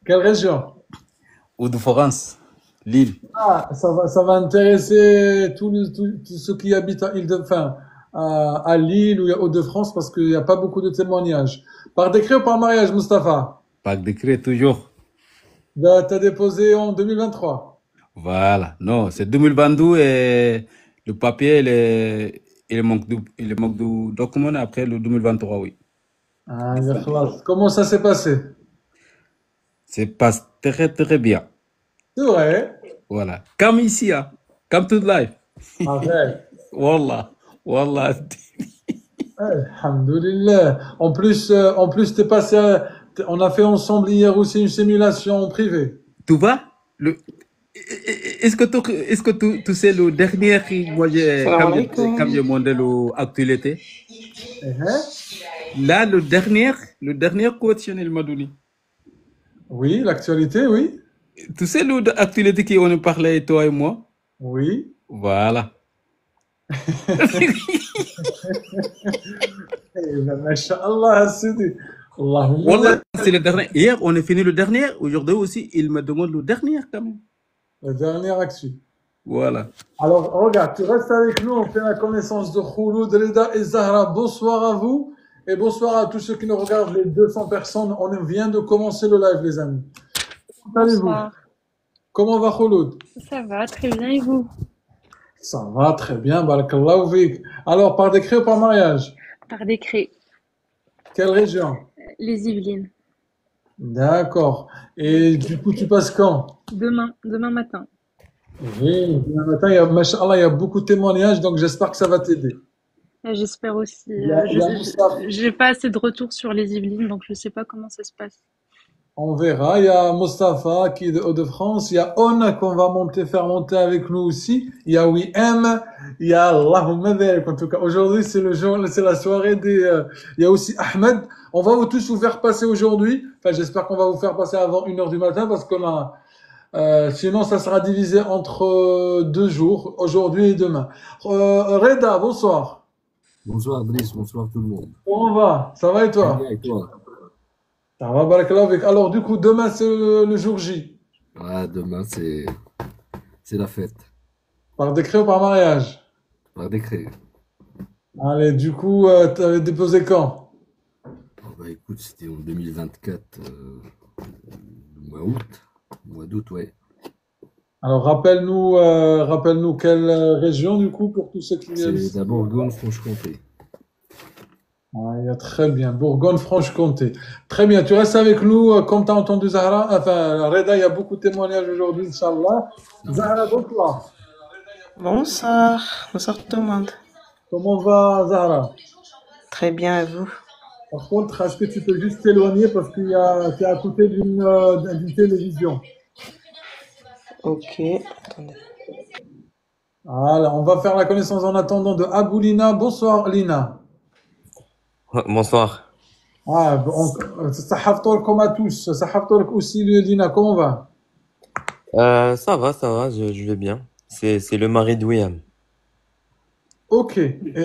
Quelle région? Hauts-de-France, Lille. Ah, ça va intéresser tous ceux qui habitent enfin, à Lille ou à Hauts-de-France parce qu'il n'y a pas beaucoup de témoignages. Par décret ou par mariage, Mustapha? Par décret, toujours. T'as déposé en 2023. Voilà. Non, c'est 2022 et le papier, il manque de documents après le 2023, oui. Ah, ya khalas. Comment ça s'est passé? C'est pas très, très bien. C'est vrai. Voilà. Comme ici, hein. Comme toute life. Arrête. Wallah. Wallah. Alhamdulillah. En plus, on a fait ensemble hier aussi une simulation en privé. Tu vois? Le, est-ce que tu sais le dernier, moi, Salam comme j'ai alaikum. demandé l'actualité? Eh, hein? Là, le dernier question, il m'a donné. Oui, l'actualité, oui. Tu sais l'actualité qu'on a parlé, toi et moi? Oui. Voilà. Eh ben, Masha'Allah, Sidi. Allahumma Wallah, barik. c'est le dernier. Hier, on a fini le dernier. Aujourd'hui aussi, il me demande le dernier quand même. La dernière actu. Voilà. Alors, regarde, tu restes avec nous, on fait la connaissance de Khouloud, Reda et Zahra. Bonsoir à vous et bonsoir à tous ceux qui nous regardent, les 200 personnes. On vient de commencer le live, les amis. Comment allez-vous? Bonsoir. Comment va Khouloud? Ça va, très bien, et vous? Ça va très bien, barakallahu fik. Alors, par décret ou par mariage? Par décret. Quelle région? Les Yvelines. D'accord. Et du coup, tu passes quand? Demain matin. Oui, demain matin, Masha'Allah, il y a beaucoup de témoignages, donc j'espère que ça va t'aider. J'espère aussi. Il y a Moustapha. J'ai pas assez de retours sur les Yvelines, donc je sais pas comment ça se passe. On verra. Il y a Mostafa qui est de Hauts-de-France. Il y a On qu'on va faire monter avec nous aussi. Il y a WM. Il y a Allahumma barik. En tout cas, aujourd'hui, c'est le jour, c'est la soirée il y a aussi Ahmed. On va tous vous faire passer aujourd'hui. Enfin, j'espère qu'on va vous faire passer avant 1 heure du matin parce sinon, ça sera divisé entre 2 jours, aujourd'hui et demain. Reda, bonsoir. Bonsoir Driss, bonsoir tout le monde. Comment on va? Ça va et Très toi? bien, et toi? Ça va, barakallahu fik. Alors, du coup, demain, c'est le jour J. Ah, demain, c'est la fête, Par décret ou par mariage? par décret. Allez, du coup, t'avais déposé quand? Ah bah écoute, c'était en 2024, le mois août, mois d'août, ouais. Alors, rappelle-nous quelle région, du coup, pour tous ceux qui viennent. C'est d'abord Bourgogne-Franche-Comté. Ah, il y a très bien, Bourgogne-Franche-Comté. Très bien, tu restes avec nous, comme tu as entendu Zahra, enfin, Reda, il y a beaucoup de témoignages aujourd'hui, Inch'Allah. Zahra, bonsoir. Bonsoir, bonsoir tout le monde. Comment va, Zahra? Très bien, et vous? Par contre, est-ce que tu peux juste t'éloigner parce t'es à côté d'une télévision? Ok, attendez. Voilà, on va faire la connaissance en attendant de Aboulina. Bonsoir, Lina. Bonsoir. Ah, Sahaftor comme à tous. Sahaftor aussi, Lina. Comment on va? Ça va, je vais bien. C'est le mari de William. Ok. Oui,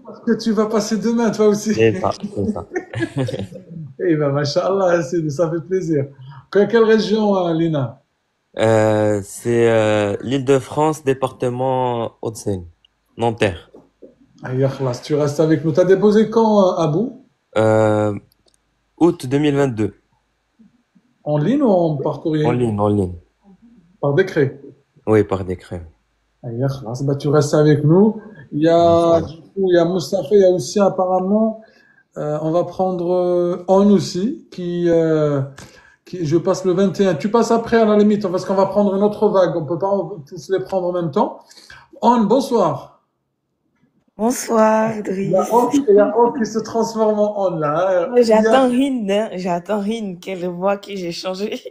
parce que tu vas passer demain, toi aussi. C'est ça. Eh ben, Masha'Allah, ça fait plaisir. Quelle région, Lina? C'est l'Île-de-France, département Hauts-de-Seine, Nanterre. Ah, ya khlas, tu restes avec nous. T'as déposé quand, Abou? Euh, Août 2022, En ligne ou par en courrier? ligne, en ligne. Par décret. Oui, par décret. Ah, ya khlas, bah, tu restes avec nous. Inch'Allah. Du coup, il y a Moustapha, il y a aussi apparemment, on va prendre On aussi, je passe le 21. Tu passes après à la limite, parce qu'on va prendre une autre vague. On peut pas tous les prendre en même temps. On, bonsoir. Bonsoir, Idriss. Il y a On qui se transforme en On là. Moi, j'attends Rin, hein. J'attends Rin, qu'elle voit que j'ai changé.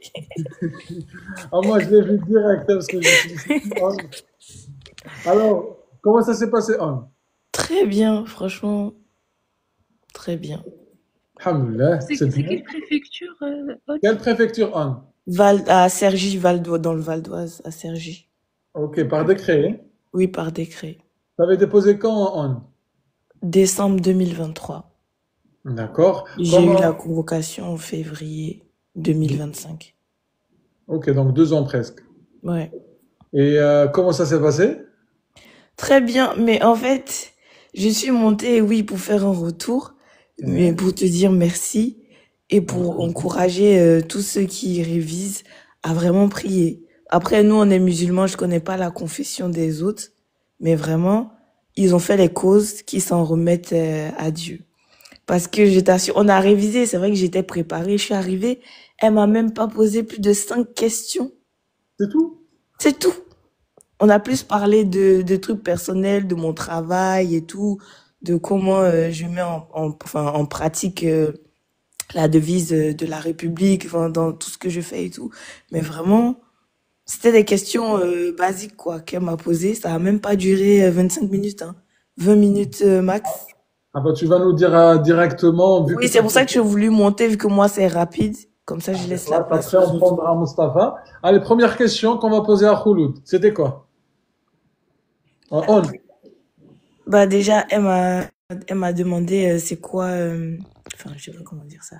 Moi, je l'ai vu direct, parce que je suis On. Alors, comment ça s'est passé, On? Très bien, franchement, très bien. Alhamdoulilah, C'est c'est c'est bien. quelle préfecture, Aude? Quelle préfecture, On? À Cergy, dans le Val d'Oise, à Cergy. Ok, par décret. Oui, par décret. T'avais déposé quand, On? Décembre 2023. D'accord. J'ai eu la convocation en février 2025. Ok, donc 2 ans presque. Ouais. Et comment ça s'est passé? Très bien, mais en fait, je suis montée, oui, pour faire un retour, mais Ouais. pour te dire merci et pour encourager tous ceux qui révisent à vraiment prier. Après, nous, on est musulmans, je connais pas la confession des autres, mais vraiment, ils ont fait les causes qui s'en remettent à Dieu. Parce que je t'assure, on a révisé, c'est vrai que j'étais préparée, je suis arrivée, elle m'a même pas posé plus de 5 questions. C'est tout? C'est tout. On a plus parlé de trucs personnels, de mon travail et tout, de comment je mets en pratique la devise de la République, enfin, dans tout ce que je fais et tout. Mais vraiment, c'était des questions basiques quoi qu'elle m'a posées. Ça a même pas duré 25 minutes, hein. 20 minutes max. Ah bah tu vas nous dire directement, vu que Oui, c'est pour ça que j'ai voulu monter, vu que moi c'est rapide. Comme ça, je laisse la place après aux on autres. prendra Mustapha. Allez, première question qu'on va poser à Khouloud. C'était quoi? On. Bah déjà, elle m'a demandé c'est quoi, enfin je sais pas comment dire ça.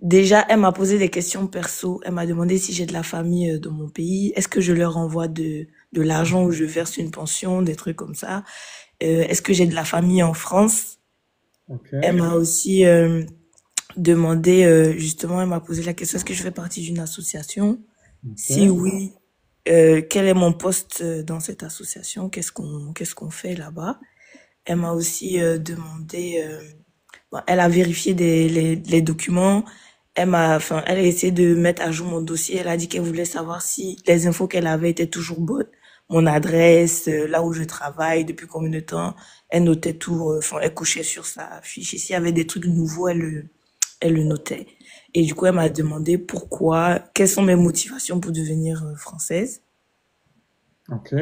Déjà, elle m'a posé des questions perso. Elle m'a demandé si j'ai de la famille dans mon pays. Est-ce que je leur envoie de l'argent ou je verse une pension, des trucs comme ça. Est-ce que j'ai de la famille en France? Ok. Elle m'a aussi demandé, justement, elle m'a posé la question, est-ce que je fais partie d'une association? Si Ok. oui, quel est mon poste dans cette association? Qu'est-ce qu'on fait là-bas? Elle m'a aussi demandé, bon, elle a vérifié les documents. Elle a essayé de mettre à jour mon dossier. Elle a dit qu'elle voulait savoir si les infos qu'elle avait étaient toujours bonnes. Mon adresse, là où je travaille, depuis combien de temps. Elle notait tout, enfin, elle couchait sur sa fiche. Et s'il y avait des trucs nouveaux, elle le notait. Et du coup, elle m'a demandé pourquoi, quelles sont mes motivations pour devenir française. Ok.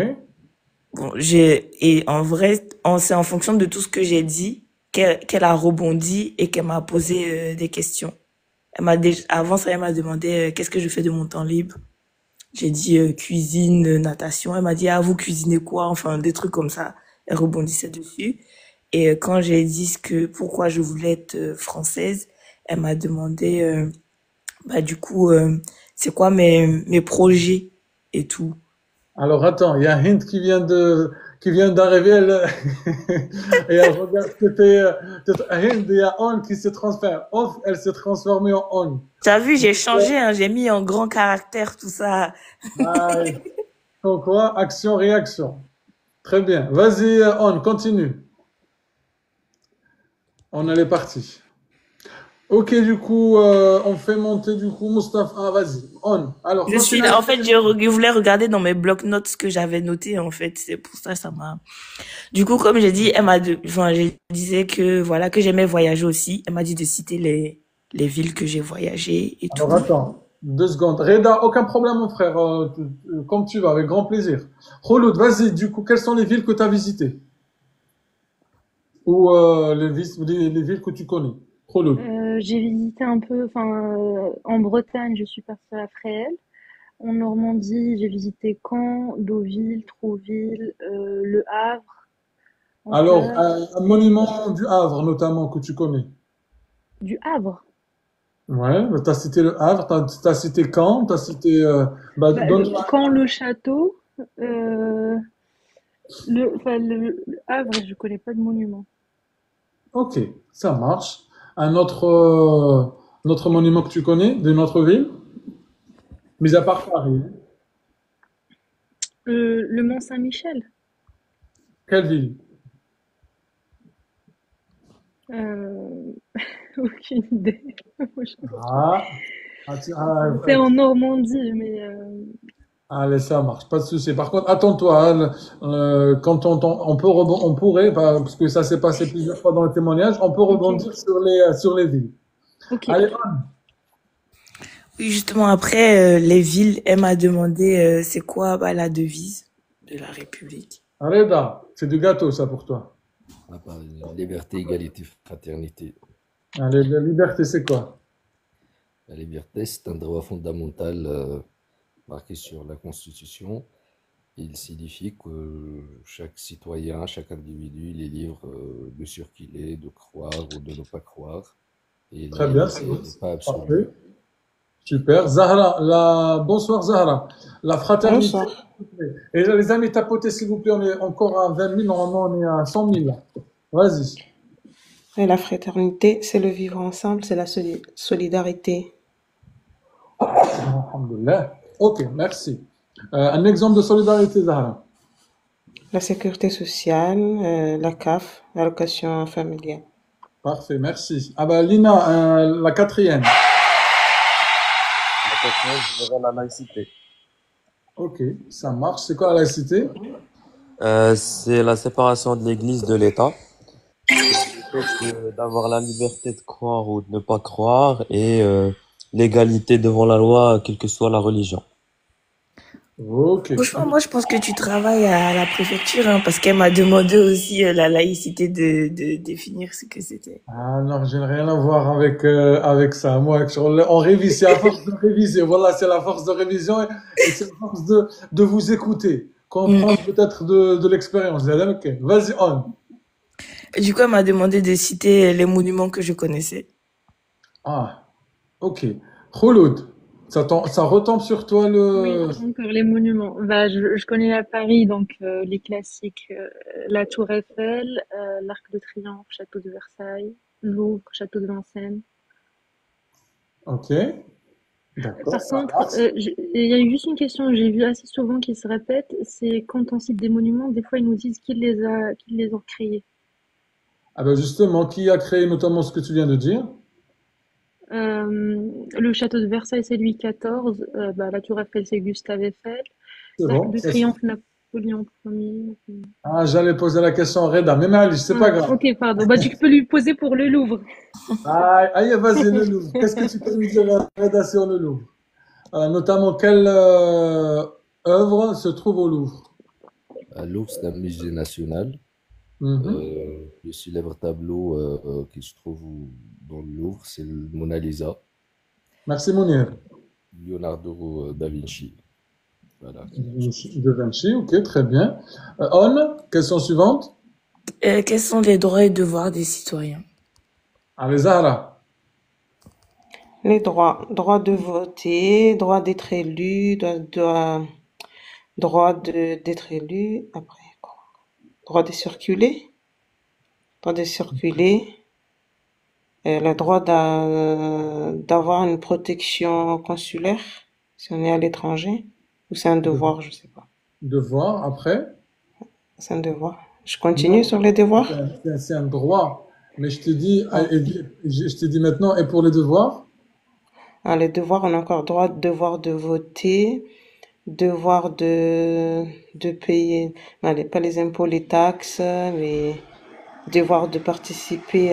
Bon, et en vrai, c'est en fonction de tout ce que j'ai dit qu'elle a rebondi et qu'elle m'a posé des questions. Avant ça, elle m'a demandé qu'est-ce que je fais de mon temps libre. J'ai dit cuisine, natation. Elle m'a dit ah vous cuisinez quoi? Enfin des trucs comme ça. Elle rebondissait dessus. Et quand j'ai dit pourquoi je voulais être française, elle m'a demandé bah du coup c'est quoi mes projets et tout. Alors attends, il y a Hint qui vient d'arriver. Et elle regarde, c'était Hint, il y a On qui se transfère. Off, elle s'est transformée en On. T'as vu, j'ai changé, hein, j'ai mis en grand caractère tout ça. Aïe. Donc quoi? Action, réaction. Très bien. Vas-y, On, continue. On est parti. Ok, du coup, on fait monter du coup Mustapha. Ah, vas-y, On. Alors, Je suis continue. là. En fait, je voulais regarder dans mes blocs-notes ce que j'avais noté, en fait. C'est pour ça, ça m'a. Du coup, comme j'ai dit, enfin, je disais que, voilà, que j'aimais voyager aussi. Elle m'a dit de citer les villes que j'ai voyagées et tout. Alors attends, 2 secondes. Reda, aucun problème, mon frère. Comme tu vas, avec grand plaisir. Khouloud, vas-y, du coup, quelles sont les villes que tu as visitées? Ou les villes que tu connais? Khouloud. J'ai visité un peu, enfin, en Bretagne, je suis partie à Fréhel. En Normandie, j'ai visité Caen, Deauville, Trouville, Le Havre, Alors, Antibes. un monument du Havre, notamment, que tu connais. Du Havre. Ouais, tu as cité le Havre, tu as cité Caen, tu as cité... bah, Bah, donne-moi. Caen, le château. euh, le Havre, je connais pas de monument. Ok, ça marche. Un autre monument que tu connais, d'une autre ville, mis à part Paris. Le Mont Saint-Michel. Quelle ville? Euh, aucune idée. Ah, C'est en Normandie, mais allez, ça marche, pas de souci. Par contre, attends-toi, hein, quand on pourrait, parce que ça s'est passé plusieurs fois dans le témoignage, on peut ok. rebondir sur les villes. Ok. Allez, Oui, justement, après, les villes, elle m'a demandé c'est quoi bah, la devise de la République. Reda, c'est du gâteau, ça, pour toi. On parle de liberté, égalité, fraternité. Allez, la liberté, c'est quoi? La liberté, c'est un droit fondamental marqué sur la Constitution. Il signifie que chaque citoyen, chaque individu, il est libre de ce qu'il est, de croire ou de ne pas croire. Et Très la bien, liberté c'est n'est pas absolue. parfait. Super. Zahra, bonsoir Zahra. La fraternité, Bonsoir. s'il vous plaît. Et les amis, tapotez s'il vous plaît. On est encore à 20 000. Normalement, on est à 100 000 là. Vas-y. Et la fraternité, c'est le vivre ensemble, c'est la solidarité. Alhamdulillah. Ok, merci. Un exemple de solidarité, Zahra. La sécurité sociale, la CAF, l'allocation familiale. Parfait, merci. Ah bah Lina, la quatrième. La quatrième, je dirais la laïcité. Ok, ça marche. C'est quoi la laïcité? C'est la séparation de l'Église de l'État. Le fait d'avoir la liberté de croire ou de ne pas croire et l'égalité devant la loi, quelle que soit la religion. Ok. Franchement, moi, je pense que tu travailles à la préfecture, hein, parce qu'elle m'a demandé aussi la laïcité de définir ce que c'était. Ah non, je n'ai rien à voir avec ça. Moi, on révise, c'est à force de réviser. Voilà, c'est la force de révision et c'est la force de vous écouter, comprendre peut-être de l'expérience. Ok, vas-y, on. Et du coup, elle m'a demandé de citer les monuments que je connaissais. Ah, ok. Khouloud, ça retombe sur toi Oui, encore les monuments. Bah, je connais à Paris, donc les classiques, la Tour Eiffel, l'Arc de Triomphe, Château de Versailles, Louvre, Château de Vincennes. Ok, d'accord, Par ça contre, marche. il y a juste une question que j'ai vue assez souvent qui se répète, c'est quand on cite des monuments, des fois ils nous disent qui les ont créés. Ah ben justement, qui a créé notamment ce que tu viens de dire? Le château de Versailles, c'est Louis XIV, bah, la Tour Eiffel, c'est Gustave Eiffel, C'est l'Arc bon. de Triomphe, Napoléon Ier. Ah, j'allais poser la question à Reda, mais Mali, c'est pas Ah, grave. ok, pardon. Bah, tu peux lui poser pour le Louvre. Aïe, vas-y, le Louvre. Qu'est-ce que tu peux nous dire, Reda, sur le Louvre? Notamment, quelle œuvre se trouve au Louvre? Louvre, c'est un musée national. Mhm. Le célèbre tableau qui se trouve dans le Louvre, c'est le Mona Lisa, Merci, Mounir. Leonardo da Vinci. Voilà. De Vinci, ok, très bien. On, question suivante. Quels sont les droits et devoirs des citoyens? Allez, Zahra. Les droits, droit de voter, droit d'être élu, d'être élu, après, quoi? Droit de circuler, le droit d'avoir une protection consulaire si on est à l'étranger, ou c'est un De- devoir, je sais pas. Devoir, après. C'est un devoir. Je continue Non, sur les devoirs? c'est un droit. Mais je te dis, Ah. je te dis maintenant, et pour les devoirs? Ah, les devoirs, on a encore droit, devoir de voter, devoir de payer, pas les impôts, les taxes, les devoir de participer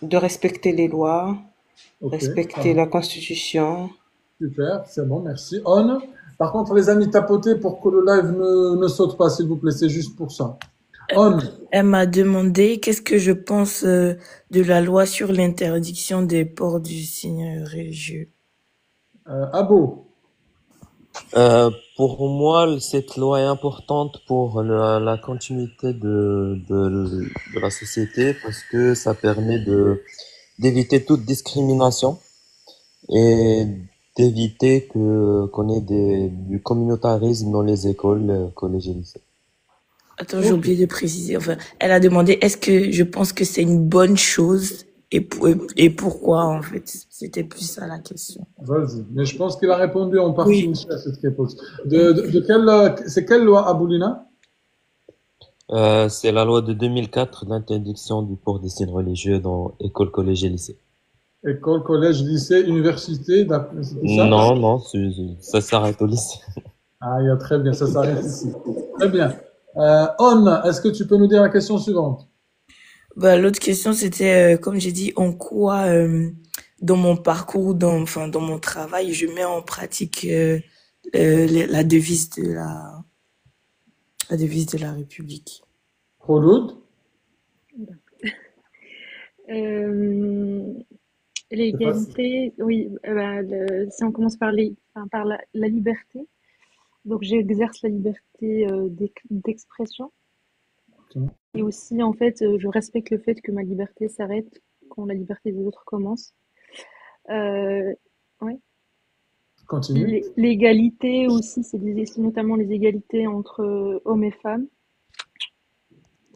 de respecter les lois, Ok, ça respecter va. la constitution. Super, c'est bon, merci. On. Par contre, les amis, tapotez pour que le live ne saute pas, s'il vous plaît. C'est juste pour ça. On. Elle m'a demandé qu'est-ce que je pense de la loi sur l'interdiction des ports du signe religieux. Abo. Pour moi, cette loi est importante pour la continuité de la société parce que ça permet d'éviter toute discrimination et d'éviter qu'on ait du communautarisme dans les écoles, collèges et lycées. Attends, j'ai oublié de préciser. Enfin, elle a demandé est-ce que je pense que c'est une bonne chose et pourquoi, en fait. C'était plus ça la question. Vas-y. Mais je pense qu'il a répondu en partie Oui. aussi à cette réponse. C'est quelle loi, Aboulina? C'est la loi de 2004 d'interdiction du port des signes religieux dans écoles, collèges et lycées. École, collège, lycée, université, c'était ça? Non, non, ça s'arrête au lycée. Ah, il y a très bien, ça s'arrête ici. Très bien. On, est-ce que tu peux nous dire la question suivante? Bah, l'autre question, c'était, comme j'ai dit, en quoi, dans mon parcours, dans mon travail, je mets en pratique la devise de la République. Khouloud? Euh, C'est facile. L'égalité, oui, bah, si on commence par par la liberté. Donc, j'exerce la liberté d'expression. Ok. Et aussi, en fait, je respecte le fait que ma liberté s'arrête quand la liberté des autres commence. Euh, ouais. Continue. L'égalité aussi, c'est notamment les égalités entre hommes et femmes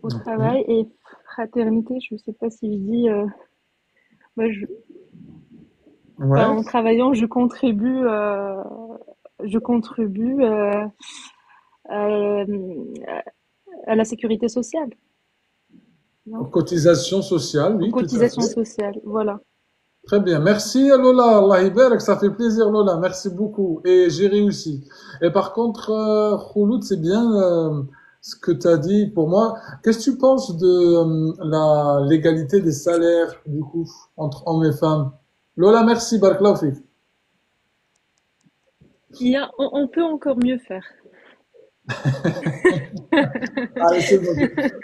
au Ok. travail. Et fraternité, je ne sais pas si je dis... bah, Ouais. en travaillant, je contribue euh, à la sécurité sociale, Aux non? cotisations sociales, Aux oui, tout à cotisations fait. sociales, voilà. Très bien. Merci Lola. Allah Ibarak, ça fait plaisir Lola. Merci beaucoup. Et j'ai réussi. Et par contre, Khouloud, c'est bien ce que tu as dit pour moi. Qu'est-ce que tu penses de l'égalité des salaires, du coup, entre hommes et femmes? Lola, merci. Barakallahu fik. On peut encore mieux faire. Allez, c'est bon.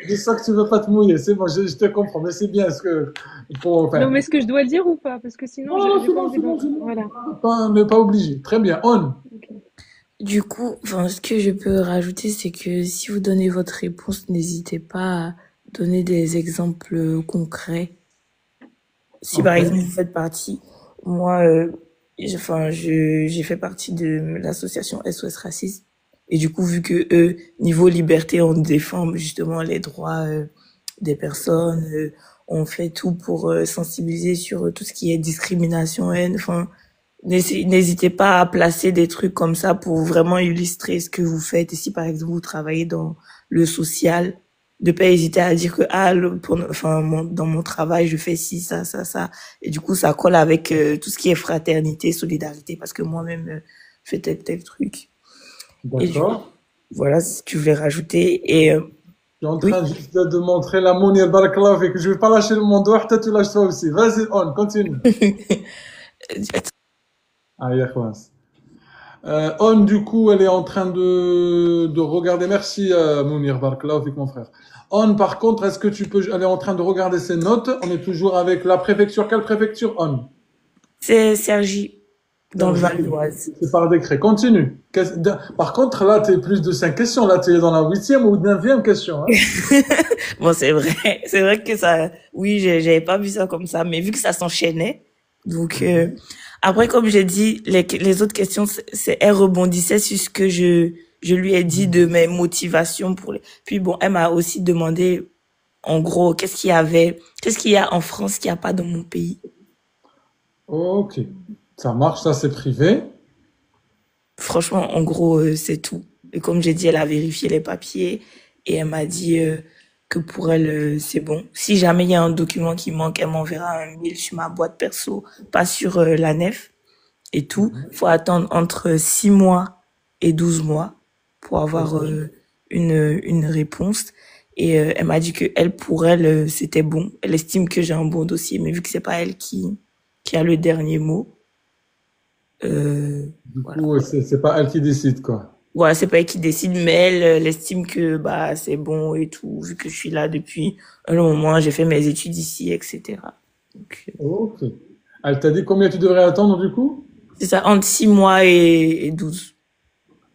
Je sens que tu veux pas te mouiller. C'est bon, je te comprends. Mais c'est bien ce que, Non, enfin, mais est-ce que je dois le dire ou pas? Parce que sinon, non, j'ai c'est pas bon, envie c'est bon, d'en... c'est bon. Voilà. Mais pas obligé. Très bien. On. Ok. Du coup, enfin, ce que je peux rajouter, c'est que si vous donnez votre réponse, n'hésitez pas à donner des exemples concrets. Si par Ok. exemple vous faites partie, moi, j'ai fait partie de l'association SOS Racisme. Et du coup, vu que eux, niveau liberté, on défend justement les droits des personnes, on fait tout pour sensibiliser sur tout ce qui est discrimination, haine. Enfin, n'hésitez pas à placer des trucs comme ça pour vraiment illustrer ce que vous faites. Et si par exemple vous travaillez dans le social, de pas hésiter à dire que dans mon travail je fais ci, ça, et du coup ça colle avec tout ce qui est fraternité, solidarité, parce que moi-même je fais tel truc. Et du coup, D'accord. voilà ce que je voulais rajouter. Et Je suis en oui. train juste de montrer la Mounir Barakallahu fik. Je vais pas lâcher le monde. Toi, tu lâches toi aussi. Vas-y, on. Continue. Ah, ya khouas. On, du coup, elle est en train de regarder. Merci, Mounir Barakallahu fik, mon frère. On, par contre, est-ce que tu peux, elle est en train de regarder ses notes. On est toujours avec la préfecture. Quelle préfecture, on? C'est Sergi, dans le Val d'Oise. C'est par décret. Continue. Par contre, là, t'es plus de 5 questions. Là, t'es dans la 8e ou 9e question, hein. Bon, c'est vrai que ça, oui, j'avais pas vu ça comme ça, mais vu que ça s'enchaînait, donc après, comme j'ai dit, les autres questions, elle rebondissait sur ce que je lui ai dit de mes motivations Puis bon, elle m'a aussi demandé, en gros, qu'est-ce qu'il y a en France qu'il n'y a pas dans mon pays. Ok. Ça marche, ça, c'est privé. Franchement, en gros, c'est tout. Et comme j'ai dit, elle a vérifié les papiers et elle m'a dit que pour elle, c'est bon. Si jamais il y a un document qui manque, elle m'enverra un mail sur ma boîte perso, pas sur la nef et tout. Faut attendre entre 6 mois et 12 mois pour avoir une réponse. Et elle m'a dit que pour elle, c'était bon. Elle estime que j'ai un bon dossier, mais vu que c'est pas elle qui a le dernier mot, Du voilà. coup, c'est pas elle qui décide, quoi. Voilà, c'est pas elle qui décide, mais elle estime que bah c'est bon et tout, vu que je suis là depuis un long moment, j'ai fait mes études ici, etc. Donc, Ok. Elle t'a dit combien tu devrais attendre, du coup? c'est ça, entre 6 mois et 12.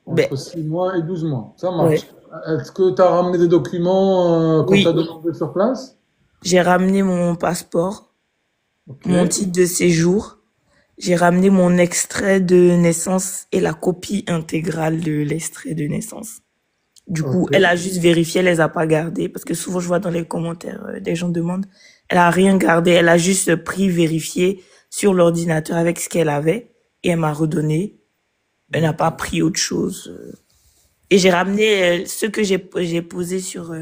Ben, Entre 6 mois et 12 mois. Ça ouais. marche. Est-ce que tu as ramené des documents qu'on Oui, t'a demandé sur place? j'ai ramené mon passeport, Ok. mon titre de séjour, j'ai ramené mon extrait de naissance et la copie intégrale de l'extrait de naissance. Du coup, Ok. elle a juste vérifié, elle les a pas gardés, parce que souvent je vois dans les commentaires, des gens demandent, elle a rien gardé, elle a juste vérifié sur l'ordinateur avec ce qu'elle avait, et elle m'a redonné. Elle n'a pas pris autre chose. Et j'ai ramené ce que j'ai posé sur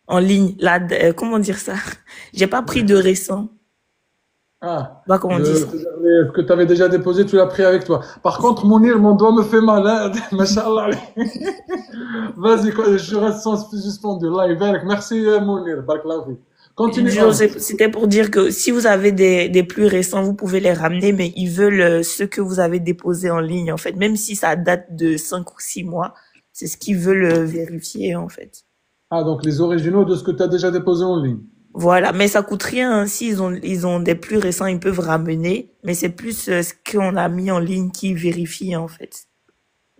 en ligne. Là, comment dire ça? J'ai pas pris de récent. Ah, Pas comment on dit ça. ce que tu avais déjà déposé, tu l'as pris avec toi. Par contre, Mounir, mon doigt me fait mal, hein. Machallah. Vas-y, je reste suspendu. Live avec. Merci, Mounir. Barakallahu fik. Continue. Non, c'était pour dire que si vous avez des plus récents, vous pouvez les ramener, mais ils veulent ce que vous avez déposé en ligne, en fait. Même si ça date de 5 ou 6 mois, c'est ce qu'ils veulent vérifier, en fait. Ah, donc les originaux de ce que tu as déjà déposé en ligne. Voilà, mais ça coûte rien, hein. S'ils ils ont des plus récents, ils peuvent ramener, mais c'est plus ce qu'on a mis en ligne qui vérifie, en fait.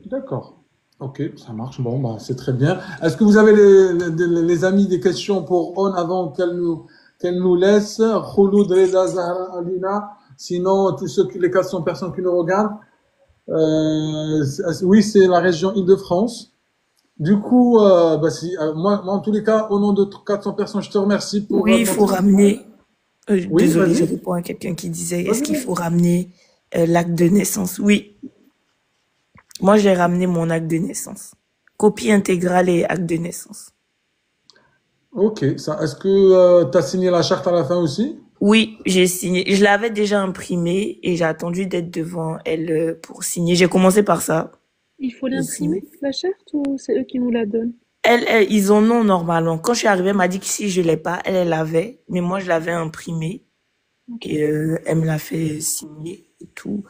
D'accord. Ok, ça marche. Bon, bah, c'est très bien. Est-ce que vous avez les amis des questions pour On avant qu'elle nous laisse? Khouloud, Reda, Zahra, Alina. Sinon, les 400 personnes qui nous regardent. Oui, c'est la région Île-de-France. Du coup, moi, en tous les cas, au nom de 400 personnes, je te remercie pour Oui, il ton faut témoignage. ramener. Oui, Désolée, je vas-y. réponds à quelqu'un qui disait, est-ce qu'il Vas-y. faut ramener l'acte de naissance? Oui, moi j'ai ramené mon acte de naissance. Copie intégrale et acte de naissance. Ok, ça. Est-ce que tu as signé la charte à la fin aussi? Oui, j'ai signé. Je l'avais déjà imprimé et j'ai attendu d'être devant elle pour signer. J'ai commencé par ça. Il faut J'ai signé. l'imprimer, la charte, ou c'est eux qui nous la donnent? Ils en ont normalement. Quand je suis arrivée, elle m'a dit que si je l'ai pas, elle l'avait, mais moi je l'avais imprimé Ok. et elle me l'a fait signer et tout.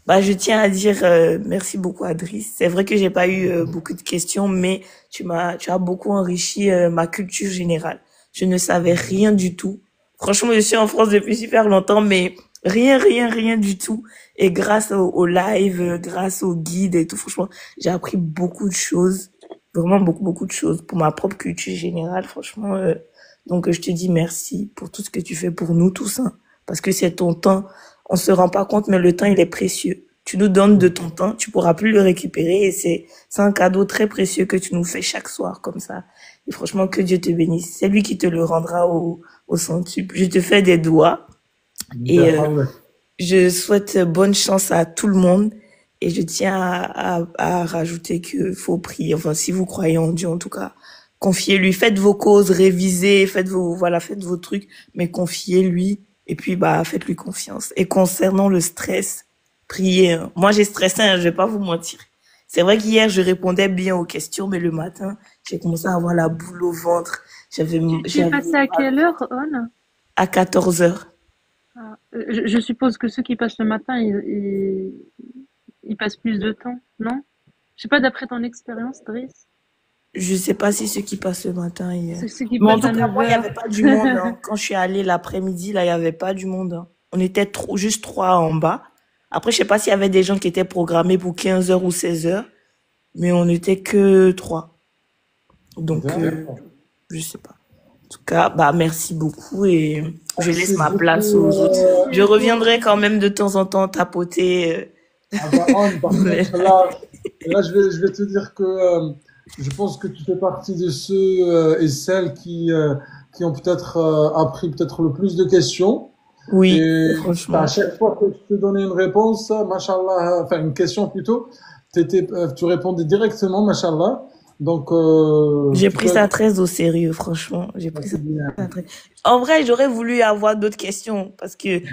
Bah, je tiens à dire merci beaucoup, Adrice. C'est vrai que j'ai pas eu beaucoup de questions, mais tu as beaucoup enrichi ma culture générale. Je ne savais rien du tout. Franchement, je suis en France depuis super longtemps, mais rien du tout. Et grâce au live, grâce au guide et tout, franchement, j'ai appris beaucoup de choses, vraiment beaucoup de choses pour ma propre culture générale. Franchement, donc je te dis merci pour tout ce que tu fais pour nous tous, hein, parce que c'est ton temps. On se rend pas compte, mais le temps, il est précieux. Tu nous donnes de ton temps, tu pourras plus le récupérer et c'est un cadeau très précieux que tu nous fais chaque soir comme ça. Et franchement, que Dieu te bénisse. C'est lui qui te le rendra au centuple. Je te fais des doigts et je souhaite bonne chance à tout le monde. Et je tiens à rajouter que faut prier. Enfin, si vous croyez en Dieu, en tout cas, confiez-lui. Faites vos causes, révisez, faites vos trucs, mais confiez-lui. Et puis, bah, faites-lui confiance. Et concernant le stress, priez, hein. Moi, j'ai stressé, hein, je vais pas vous mentir. C'est vrai qu'hier, je répondais bien aux questions, mais le matin, j'ai commencé à avoir la boule au ventre. Tu es passé à quelle heure, On? À 14 heures. Ah, je suppose que ceux qui passent le matin, ils passent plus de temps, non? Je sais pas, d'après ton expérience, Driss. Je sais pas si ceux qui passent le matin hier. C'est ceux qui Mais en passent tout à cas, 9 moi, il y heures. avait pas du monde, hein. Quand je suis allée l'après-midi, là, il y avait pas du monde, hein. On était juste 3 en bas. Après, je sais pas s'il y avait des gens qui étaient programmés pour 15 heures ou 16 heures, mais on était que 3. Donc, D'accord. je sais pas. En tout cas, bah, merci beaucoup et je laisse Merci ma place beaucoup. aux autres. Je reviendrai quand même de temps en temps tapoter. Ah bah, Anne, par contre, là, je vais te dire que je pense que tu fais partie de ceux et celles qui ont peut-être appris peut-être le plus de questions. Oui, Et à franchement. chaque fois que je te donnais une réponse, machallah, enfin une question plutôt, tu répondais directement, machallah. Donc, J'ai tu pris peux ça être. très au sérieux, franchement. J'ai Ça, pris ça c'est bien. très. En vrai, j'aurais voulu avoir d'autres questions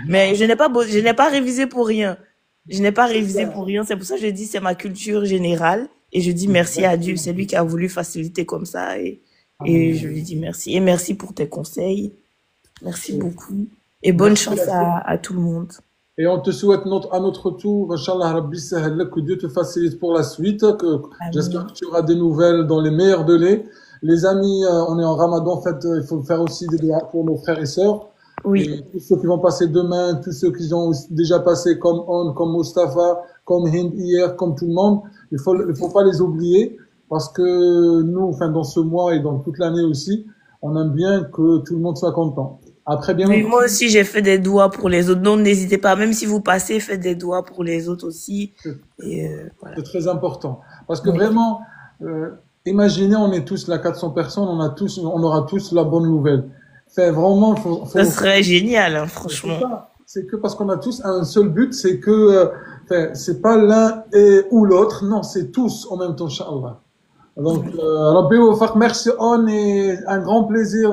mais je n'ai pas révisé pour rien. Je n'ai pas C'est révisé ça. pour rien. C'est pour ça que je dis c'est ma culture générale et je dis merci à Dieu. C'est lui qui a voulu faciliter comme ça et je lui dis merci. Et merci pour tes conseils. Merci beaucoup. Et bonne Merci chance à toi. à tout le monde. Et on te souhaite à notre tour, Inch'Allah, Rabbi Sahel, que Dieu te facilite pour la suite, que j'espère Amen. que tu auras des nouvelles dans les meilleurs délais. Les amis, on est en Ramadan, en fait, il faut faire aussi des doigts pour nos frères et sœurs. Oui. Et tous ceux qui vont passer demain, tous ceux qui ont déjà passé comme On, comme Mustafa, comme Hind hier, comme tout le monde, il faut pas les oublier parce que nous, enfin, dans ce mois et dans toute l'année aussi, on aime bien que tout le monde soit content. Après, bien Oui, entendu, moi aussi, j'ai fait des doigts pour les autres. Donc, n'hésitez pas, même si vous passez, faites des doigts pour les autres aussi. Et voilà. c'est très important. Parce que Oui. vraiment, imaginez, on est tous là, 400 personnes, on aura tous la bonne nouvelle. Fait vraiment, Ça serait génial, hein, franchement. c'est que parce qu'on a tous un seul but, c'est que, c'est pas l'un ou l'autre, non, c'est tous en même temps, Inch'Allah. Donc, Rabbi Wafaq, merci On et un grand plaisir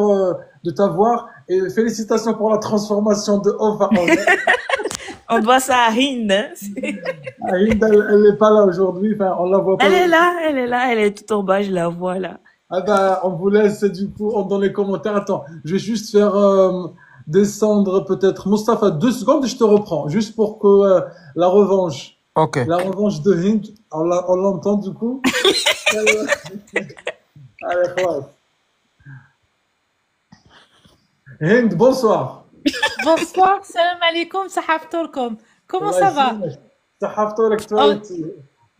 de t'avoir et félicitations pour la transformation de Off à On. On doit ça à Hind, hein. Hind, elle n'est pas là aujourd'hui, enfin, on la voit pas. Elle est là, elle est tout en bas, je la vois là. Ah ben, on vous laisse du coup dans les commentaires. Attends, je vais juste faire descendre peut-être Mustapha 2 secondes et je te reprends, juste pour que la revanche, Ok. la revanche de Hind, on l'entend du coup. Allez, classe. Hind, bonsoir. Bonsoir, salam alaikum, sahaftourkom. Comment ça va? Sahaftourek, toi.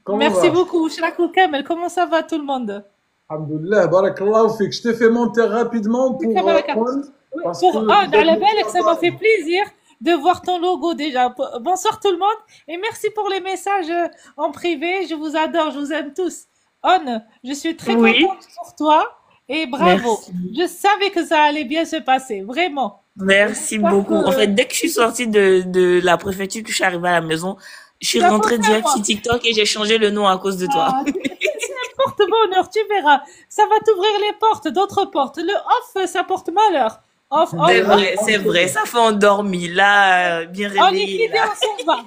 Comment Merci va? beaucoup, Shrakou Kamel. Comment ça va tout le monde? Alhamdoulilah, barakallahu fik. Je t'ai fait monter rapidement pour On. Parce Pour que On, à la belle, ça m'a fait plaisir. de voir ton logo déjà. Bonsoir tout le monde et merci pour les messages en privé. Je vous adore, je vous aime tous. On, je suis très Oui, contente pour toi et bravo. merci. Je savais que ça allait bien se passer, vraiment. Merci J'espère beaucoup. En fait, que dès que je suis sortie de la préfecture, que je suis arrivée à la maison, je suis tu as rentrée pensé à direct moi. sur TikTok et j'ai changé le nom à cause de toi. Ah, c'est un porte-bonheur, tu verras. Ça va t'ouvrir les portes, d'autres portes. Le off, ça porte malheur. Off, C'est off, vrai, off. c'est vrai. Ça fait endormi. Là, bien On est réveillé, fidèles, là. on s'en va.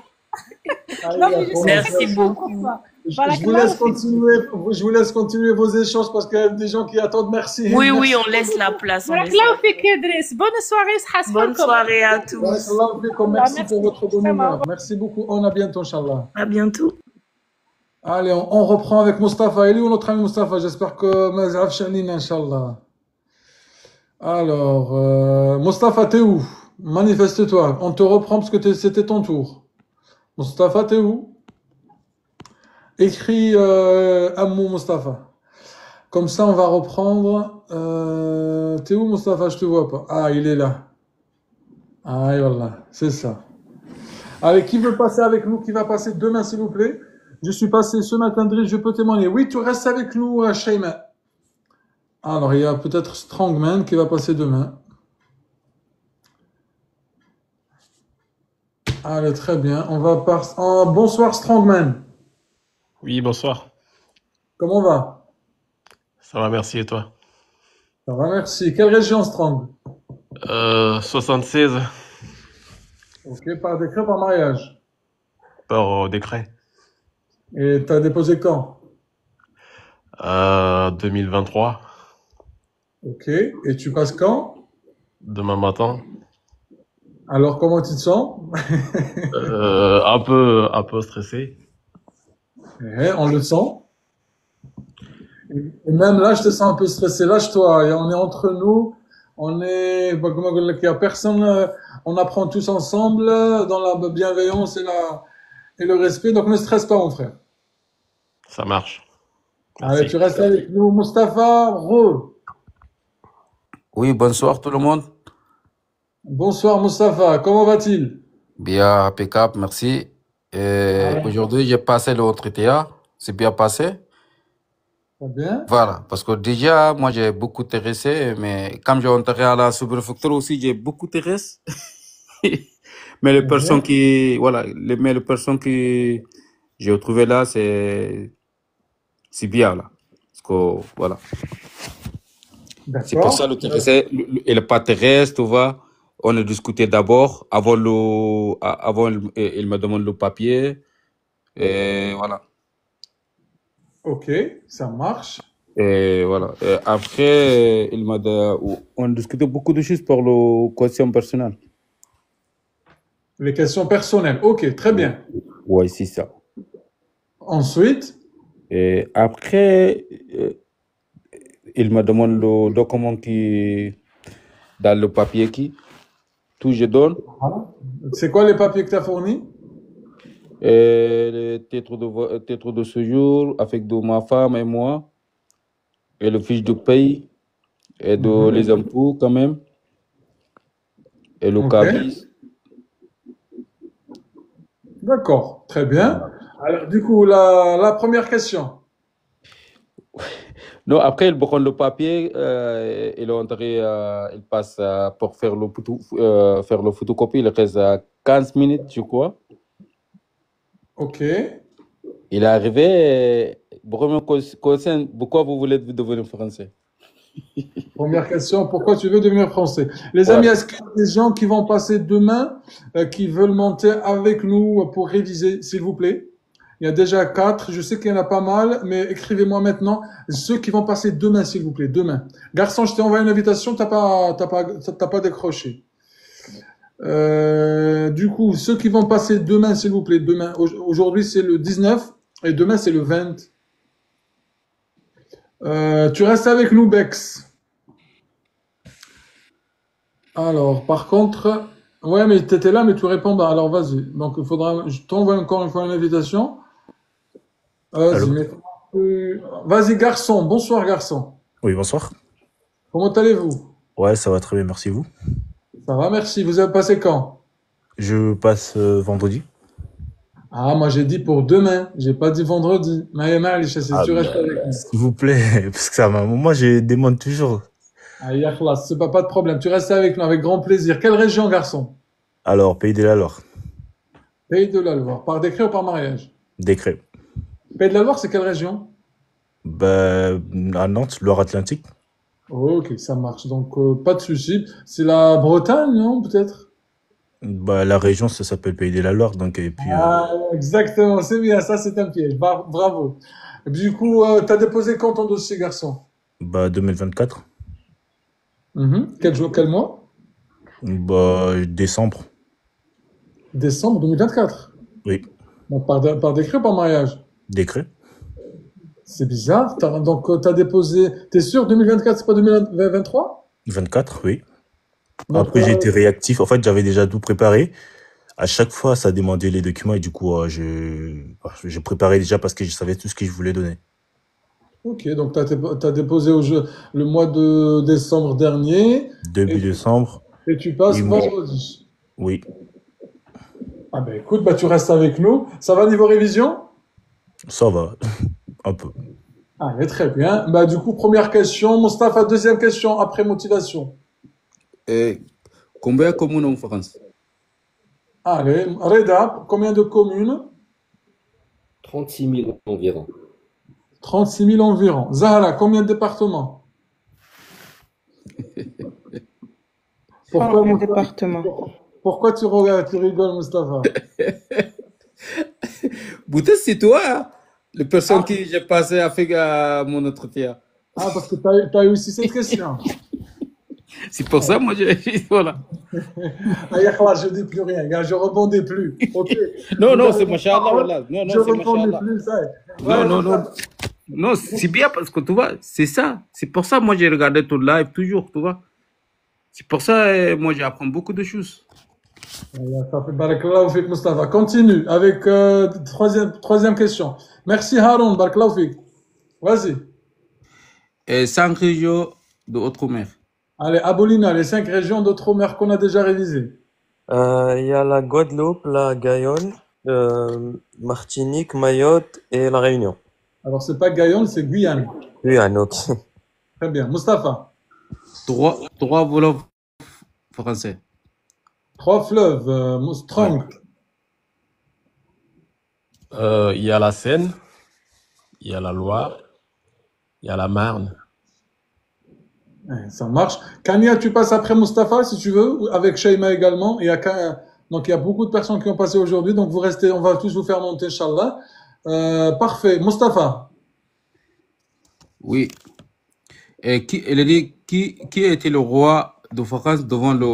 Allez, Non, la mais je suis très Merci conversation. contente pour beaucoup. toi. Je Voilà, vous laisse continuer, je vous laisse continuer vos échanges parce qu'il y a des gens qui attendent. Merci. Oui, oui, Merci. on laisse la place. On Voilà, laisse la Claude Idriss. Bonne soirée, Sahas Bonne Falcom. soirée à tous. Barakallahu fikum. Voilà, Merci merci. pour votre bonne Vraiment. humeur. Merci beaucoup. On a bientôt, Inch'Allah. À bientôt. Allez, on reprend avec Mustapha. Il est où notre ami Mustapha? J'espère que Mazraf Chanine, Inch'Allah. Alors, Mustapha, t'es où? Manifeste-toi. On te reprend parce que c'était ton tour. Mustapha, t'es où? Écris un mot, Mustapha. Comme ça, on va reprendre. T'es où, Mustapha? Je te vois pas. Ah, il est là. Ah, et voilà, c'est ça. Allez, qui veut passer avec nous? Qui va passer demain, s'il vous plaît? Je suis passé ce matin, Driss, je peux témoigner. Oui, tu restes avec nous, Shayma. Alors, il y a peut-être Strongman qui va passer demain. Allez, très bien. On va passer. Oh, bonsoir, Strongman. Oui, bonsoir. Comment va? Ça va, merci, et toi? Ça va, merci. Quelle région, Strong? 76 Ok, par décret, par mariage. par décret. Et t'as déposé quand? 2023, Ok. Et tu passes quand? demain matin. Alors, comment tu te sens? Un peu stressé. On le sent. Et même là, je te sens un peu stressé. Lâche-toi. Et on est entre nous. On est, bah, comment dire, il y a personne. On apprend tous ensemble dans la bienveillance et le respect. Donc, ne stresse pas, mon frère. Ça marche. Allez, Merci. tu restes avec nous, Mustapha Ro. Oui, bonsoir tout le monde. Bonsoir, Mustapha. Comment va-t-il? Bien, impeccable, merci. Aujourd'hui, j'ai passé l'entretien. C'est bien passé. Très bien. Voilà, parce que déjà, moi, j'ai beaucoup intéressé, mais comme j'ai entré à la sous-préfecture aussi, j'ai beaucoup intéressé. Mais les personnes qui, voilà, mais les personnes qui j'ai trouvé là, c'est bien là. Parce que, voilà. C'est pour ça l'intéressé, et le pas terrestre, tu vois. On a discuté d'abord, avant il me demande le papier, et voilà. Ok, ça marche. Et voilà. Et après, on a discuté beaucoup de choses pour le quotient personnel. Les questions personnelles. Ok, très bien. Oui, c'est ça. Ensuite, Et après, il me demande le document qui, dans le papier tout je donne. c'est quoi les papiers que tu as fournis? Et le titre de séjour avec de ma femme et moi. Et le fiche de paye. Et les impôts quand même. Et le cabis. D'accord, très bien. Alors, du coup, la première question. Non, après, il prend le papier, il est entré, il passe pour faire le photocopie, il reste 15 minutes, je crois. Ok. Il est arrivé, première question, pourquoi vous voulez devenir français? Première question, pourquoi tu veux devenir français? Les amis, est-ce qu'il y a des gens qui vont passer demain, qui veulent monter avec nous pour réviser, s'il vous plaît? Il y a déjà 4, je sais qu'il y en a pas mal, mais écrivez-moi maintenant ceux qui vont passer demain, s'il vous plaît, demain. Garçon, je t'ai envoyé une invitation, t'as pas décroché. Du coup, ceux qui vont passer demain, s'il vous plaît, demain, aujourd'hui c'est le 19 et demain c'est le 20. Tu restes avec nous, Bex. Alors, par contre, ouais, mais t'étais là, mais tu réponds pas. Alors, vas-y. Donc, il faudra, je t'envoie encore une fois une invitation. Vas-y, vas-y, garçon. Bonsoir, garçon. Oui, bonsoir. Comment allez-vous? Ouais, ça va très bien, merci vous. Ça va, merci. Vous avez passé quand? Je passe vendredi. Ah, moi j'ai dit pour demain, j'ai pas dit vendredi. Mais معليش, si Ah, tu restes avec nous. s'il vous plaît, parce que ça m'a... Moi, je demande toujours. Ah, ya khlas, c'est pas de problème. Tu restes avec nous avec grand plaisir. Quelle région, garçon? Alors, Pays de la Loire, Pays de la Loire. Par décret ou par mariage? décret. Pays de la Loire, c'est quelle région? Bah, à Nantes, Loire-Atlantique. Ok, ça marche. Donc, pas de souci. C'est la Bretagne, non, peut-être? Bah, la région, ça s'appelle Pays de la Loire, donc, et puis, Ah, exactement, c'est bien, ça c'est un piège. Bravo. Du coup, t'as déposé quand ton dossier, garçon? bah, 2024. Quel jour, quel mois? Bah, décembre. Décembre 2024. Oui, Donc, par décret ou par mariage? décret. C'est bizarre. Donc, t'as déposé. T'es sûr 2024, c'est pas 2023? 24, oui. Donc, Après, j'ai été réactif. En fait, j'avais déjà tout préparé. À chaque fois, ça demandait les documents et du coup, je préparais déjà parce que je savais tout ce que je voulais donner. ok, donc t'as déposé au jeu le mois de décembre dernier Début et, décembre. et tu passes Et moi, vendredi. oui, Ah ben écoute, bah tu restes avec nous. Ça va niveau révision? ça va, un peu. Allez, très bien. Bah du coup, première question. Mustapha, deuxième question après motivation. Combien de communes en France? Allez, Reda, combien de communes? 36 000 environ. 36 000 environ. Zahra, combien de départements? Pourquoi, Combien de Mustapha? départements? Pourquoi tu regardes, tu rigoles, Mustapha? Peut-être c'est toi, hein, les personnes Ah, qui j'ai passé avec mon entretien. ah, parce que t'as eu aussi cette question. C'est pour ça, moi, voilà. Ah, ya khalas, je dis plus rien, gars, je rebondis plus. Ok. Non, Vous non, avez c'est la machallah, parole, voilà. Non, je non, c'est rebondis machallah. plus, ça. Non, Ouais, non, non. Mustapha. Non, c'est bien parce que tu vois, c'est ça. C'est pour ça, moi, j'ai regardé ton live toujours, tu vois. C'est pour ça, moi, j'apprends beaucoup de choses. Voilà, ça fait barakallahu fik, Mustapha. Continue avec troisième question. Merci Haroun, barakallahu fik. Vas-y. Et 5 régions de Outre-mer. Allez, Abolina, les 5 régions d'outre-mer qu'on a déjà révisées. Il y a la Guadeloupe, la Guyane, Martinique, Mayotte et la Réunion. Alors, c'est pas Guyane, c'est Guyane. Guyane, ok. Très bien. Mustapha, 3 volets français. 3 fleuves, Ouais. Strong. Il y a la Seine, il y a la Loire, il y a la Marne. Ouais, ça marche. Kania, tu passes après Mustapha, si tu veux, ou avec Shaima également. Donc, il y a beaucoup de personnes qui ont passé aujourd'hui, donc vous restez, on va tous vous faire monter, Inch'Allah. Parfait. Mustapha, Oui. Et elle a dit qui était le roi de France devant la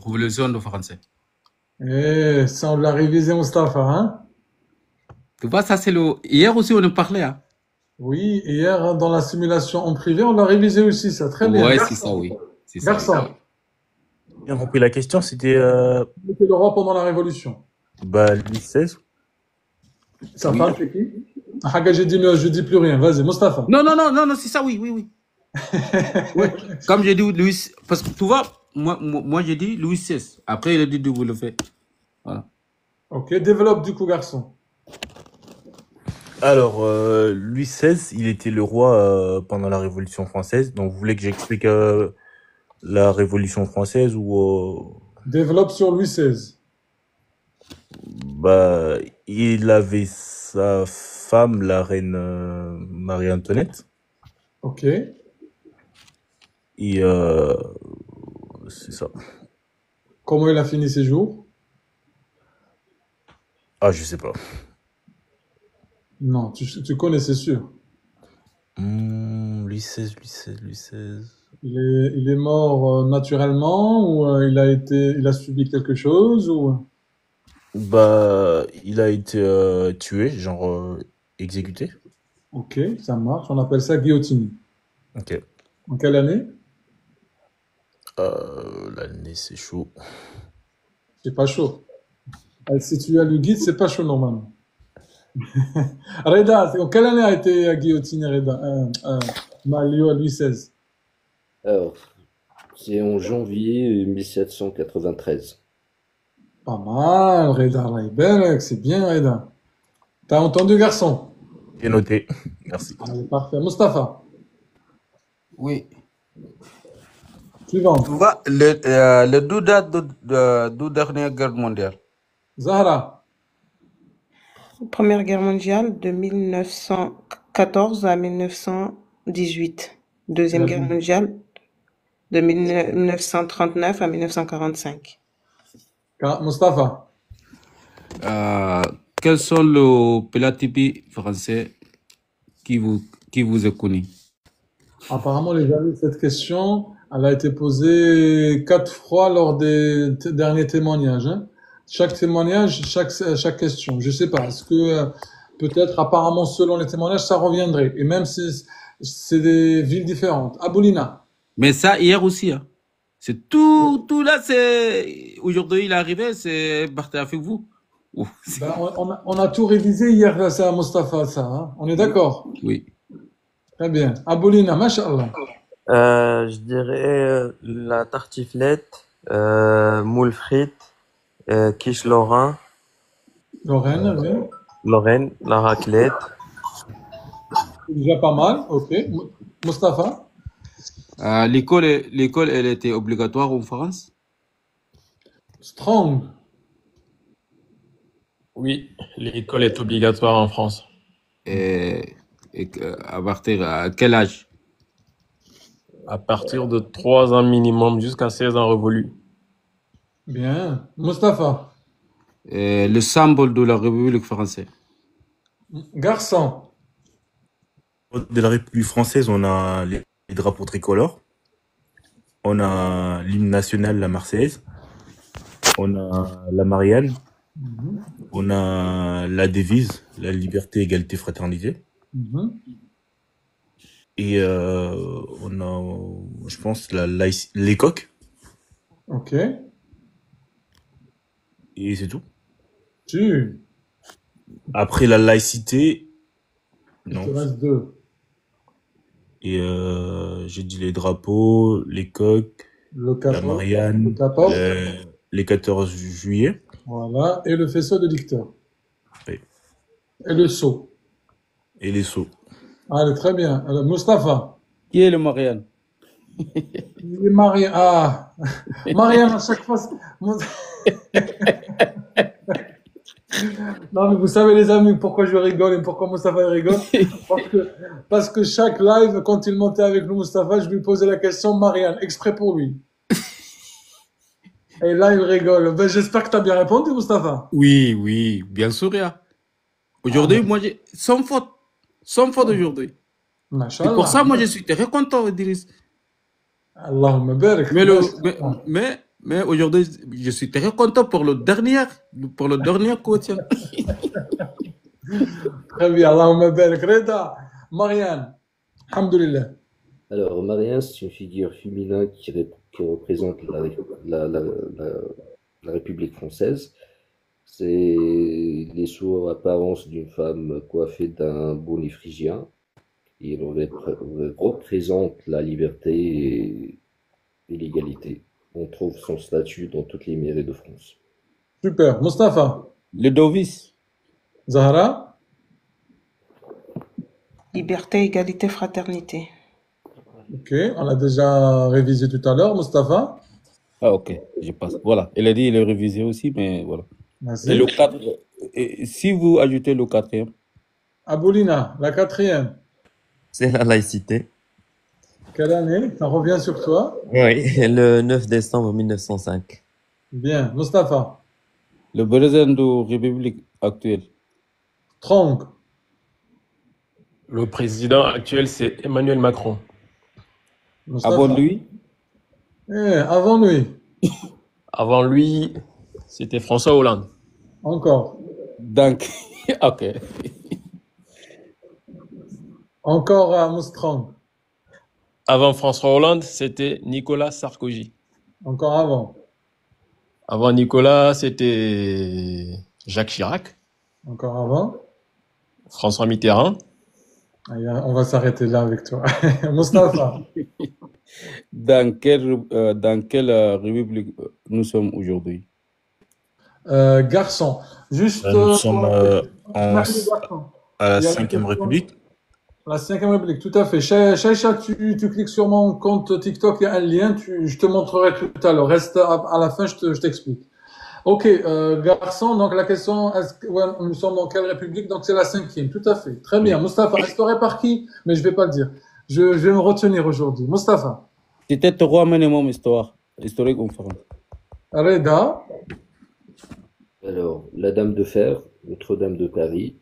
révolution de français? ça, on l'a révisé, Mustapha, hein? Tu vois, ça c'est le. Hier aussi, on en parlait, hein? Oui, hier, dans la simulation en privé, on l'a révisé aussi, ça. Très bien. Ouais, c'est ça, oui. C'est ça, oui. Garçon, J'ai compris la question, c'était qui était le roi pendant la Révolution? bah, Louis XVI. Sa Oui. femme, c'est qui? Ah, je dis plus rien. Vas-y, Mustapha. Non, non, non, non, non, c'est ça, oui, oui, oui. Ouais. Comme j'ai dit, Louis. Parce que tu vois, moi j'ai dit Louis XVI. Après, il a dit de vous le faire. Voilà. Ok, développe du coup, garçon. Alors, Louis XVI, il était le roi pendant la Révolution française. Donc, vous voulez que j'explique la Révolution française ou Développe sur Louis XVI. bah, il avait sa femme, la reine Marie-Antoinette, Ok. et c'est ça. Comment il a fini ses jours? Ah, je sais pas. Non, tu connais, c'est sûr. Louis XVI, Louis XVI, Louis XVI. Il est mort naturellement ou il a subi quelque chose ou... Bah, il a été tué, genre exécuté. Ok, ça marche. On appelle ça guillotine. Ok. En quelle année? L'année, c'est chaud. C'est pas chaud. Si tu as le guide, c'est pas chaud normalement. Reda, en quelle année a été guillotiné Reda? Louis XVI? Alors, c'est en janvier 1793. Pas mal, Reda, Allah يبارك, c'est bien, Reda. T'as entendu, garçon? Bien noté. Merci. Allez, parfait. Mustapha, Oui. suivant. Tu vois, le deux dates de dernière guerre mondiale. Zahra, Première Guerre mondiale de 1914 à 1918. Deuxième Guerre mondiale de 1939 à 1945. Mustapha, Quels sont les plats typiques français qui vous est connu? apparemment, les amis, cette question, elle a été posée 4 fois lors des derniers témoignages, hein. Chaque témoignage, chaque question. Je sais pas. Est-ce que peut-être, apparemment, selon les témoignages, ça reviendrait. Et même si c'est des villes différentes. Aboulina. Mais ça, hier aussi, hein. C'est tout là, c'est, aujourd'hui, il est arrivé, c'est parti avec vous. Ouh, Ben, on a tout révisé hier, ça, Mustapha, ça, hein. On est d'accord? oui. Très bien. Aboulina, mashallah. Je dirais la tartiflette, moule frites, quiche Lorrain, Lorraine, oui. Lorraine, la raclette. C'est déjà pas mal. Ok. Mustapha. L'école, elle était obligatoire en France? Strong. Oui, l'école est obligatoire en France. Et à partir à quel âge? À partir de 3 ans minimum jusqu'à 16 ans révolus. Bien. Mustapha. Le symbole de la République française. Garçon. De la République française, on a les drapeaux tricolores. On a l'hymne national, la Marseillaise. On a la Marianne. On a la devise, la liberté, égalité, fraternité. Et on a, je pense, les coques. Ok. Et c'est tout. Tu. Après la laïcité, Il non. te reste 2. Et j'ai dit les drapeaux, les coques, la Marianne, les 14 juillet. Voilà. Et le faisceau de dicteur. Oui. Et le sceau. Et les sceaux. Allez, très bien. Alors, Mustapha. Qui est le Marianne? Il est marié. Ah. Marianne, à chaque fois. Non, mais vous savez, les amis, pourquoi je rigole et pourquoi Mustapha rigole? Parce que chaque live, quand il montait avec nous, Mustapha, je lui posais la question Marianne, exprès pour lui. Et là, il rigole. Ben, j'espère que tu as bien répondu, Mustapha. Oui, bien sûr. Aujourd'hui, moi, sans faute aujourd'hui. Machallah. Et pour ça, moi, je suis très content, Idriss. Allahumma barik. Mais aujourd'hui, je suis très content pour le dernier quotient. Très bien, Allahumma barik. Reda, Marianne, alhamdoulilah. Alors, Marianne, c'est une figure féminin qui représente la République française. C'est les sous-apparences d'une femme coiffée d'un bonnet phrygien. Il représente la liberté et l'égalité. On trouve son statut dans toutes les mairies de France. Super. Mustapha. Le Dovis. Zahra. Liberté, égalité, fraternité. Ok, on l'a déjà révisé tout à l'heure, Mustapha. Ah, ok, je passe. Voilà, il a dit il est révisé aussi, mais voilà. Merci. Et le 4, si vous ajoutez le 4e. Aboulina, la 4e. C'est la laïcité. Quelle année? Ça revient sur toi? Oui, le 9 décembre 1905. Bien. Mustapha. Le président de la République actuelle. Trong. Le président actuel, c'est Emmanuel Macron. Mustapha. Avant lui? Avant lui. Avant lui, c'était François Hollande. Encore. Donc, ok. Encore à Moustrang. Avant François Hollande, c'était Nicolas Sarkozy. Encore avant. Avant Nicolas, c'était Jacques Chirac. Encore avant. François Mitterrand. On va s'arrêter là avec toi. Mustapha. Dans quelle république nous sommes aujourd'hui? Garçon. Juste Nous sommes merci, garçon. à la Il y a une 5e question. République. La 5e République, tout à fait. Chaïcha, tu cliques sur mon compte TikTok, il y a un lien, je te montrerai tout à l'heure. Reste à la fin, je t'explique. Ok, garçon, donc la question, ouais, nous sommes dans quelle République? Donc c'est la 5e, tout à fait. Très bien. Oui. Mustapha, instauré par qui? Mais je vais pas le dire. Je vais me retenir aujourd'hui. Mustapha. C'était trois minimum historique en France. Reda. Alors, la Dame de Fer, Notre-Dame de Paris,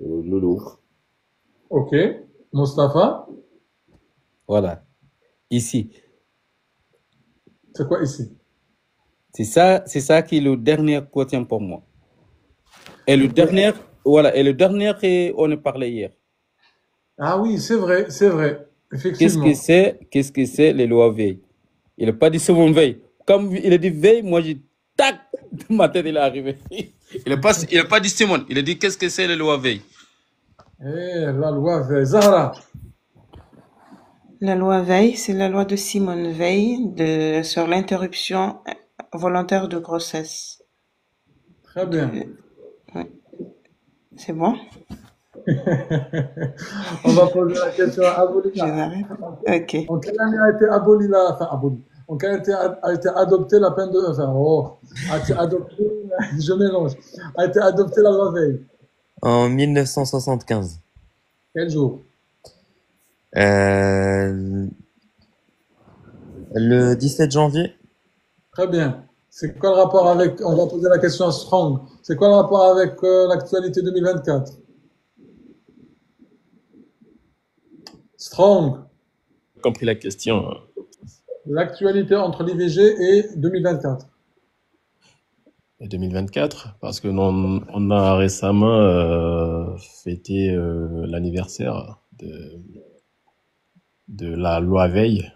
le Louvre. Ok. Mustapha. Voilà. Ici. C'est quoi ici? C'est ça qui est le dernier quotient pour moi. Et le dernier, voilà, et le dernier on a parlé hier. Ah oui, c'est vrai, effectivement. Qu'est-ce que c'est les lois veille? Il n'a pas dit souvent veille. Comme il a dit veille, moi j'ai tac, ma tête il est arrivé. Il n'a pas dit Simon, il a dit qu'est-ce que c'est les lois veille? La loi Veil. Zahra. La loi Veil, c'est la loi de Simone Veil sur l'interruption volontaire de grossesse. Très bien. Ouais. C'est bon? On va poser la question à Abouli. Ok. En quelle année a été abolie en quelle année a été adoptée la peine de... a été adoptée, je mélange. A été adoptée la loi Veil. En 1975. Quel jour? Le 17 janvier. Très bien. C'est quoi le rapport avec... On va poser la question à Strong. C'est quoi le rapport avec l'actualité 2024? Strong. J'ai compris la question. L'actualité entre l'IVG et 2024. Et 2024, parce que on a récemment fêté l'anniversaire de la loi Veil.